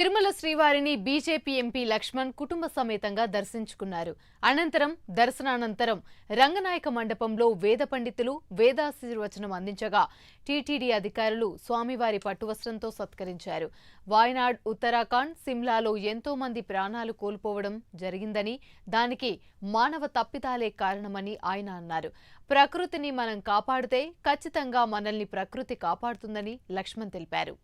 తిరుమల శ్రీవారిని BJP MP Laxman కుటుంబ సమేతంగా దర్శించుకున్నారు. దర్శనానంతరం రంగనాయక మండపంలో వేద పండితులు వేదాశీర్వచనం అందించగా టీటీడీ అధికారులు స్వామివారి పట్టువస్త్రంతో సత్కరించారు. వాయనాడ్, ఉత్తరాఖండ్, సిమ్లాలో ఎంతో మంది ప్రాణాలు కోల్పోవడం జరిగిందని, దానికి మానవ తప్పిదాలే కారణమని ఆయన అన్నారు. ప్రకృతిని మనం కాపాడితే ఖచ్చితంగా మనల్ని ప్రకృతి కాపాడుతుందని లక్ష్మణ్ తెలిపారు.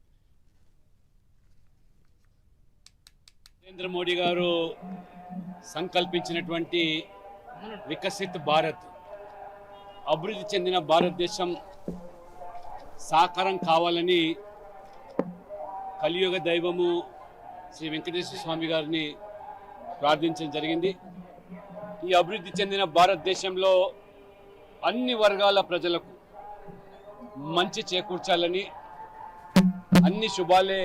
నరేంద్ర మోడీ గారు సంకల్పించినటువంటి వికసిత్ భారత్, అభివృద్ధి చెందిన భారతదేశం సాకారం కావాలని కలియుగ దైవము శ్రీ వెంకటేశ్వర స్వామి గారిని ప్రార్థించడం జరిగింది. ఈ అభివృద్ధి చెందిన భారతదేశంలో అన్ని వర్గాల ప్రజలకు మంచి చేకూర్చాలని, అన్ని శుభాలే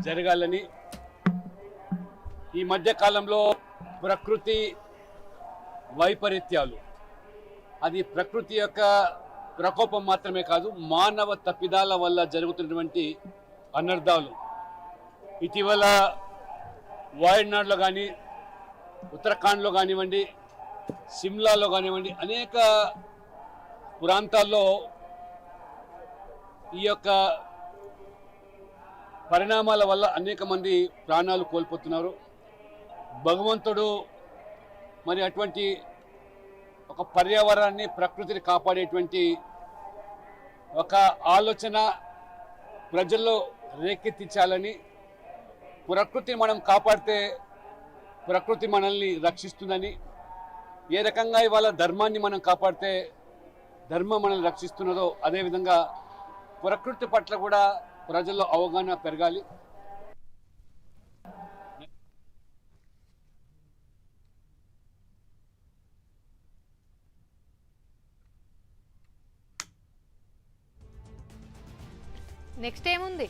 జరగాలని, ఈ మధ్య కాలంలో ప్రకృతి వైపరీత్యాలు, అది ప్రకృతి యొక్క ప్రకోపం మాత్రమే కాదు, మానవ తప్పిదాల వల్ల జరుగుతున్నటువంటి అనర్థాలు. ఇటీవల వాయనాడ్లో కానీ, ఉత్తరాఖండ్లో కానివ్వండి, సిమ్లాలో కానివ్వండి, అనేక ప్రాంతాల్లో ఈ యొక్క పరిణామాల వల్ల అనేక మంది ప్రాణాలు కోల్పోతున్నారు. భగవంతుడు మరి అటువంటి ఒక పర్యావరణాన్ని, ప్రకృతిని కాపాడేటువంటి ఒక ఆలోచన ప్రజల్లో రేకెత్తించాలని, ప్రకృతిని మనం కాపాడితే ప్రకృతి మనల్ని రక్షిస్తుందని, ఏ రకంగా ఇవాళ ధర్మాన్ని మనం కాపాడితే ధర్మం మనల్ని రక్షిస్తున్నదో అదేవిధంగా ప్రకృతి పట్ల కూడా ప్రజల్లో అవగాహన పెరగాలి. నెక్స్ట్ ఏముంది?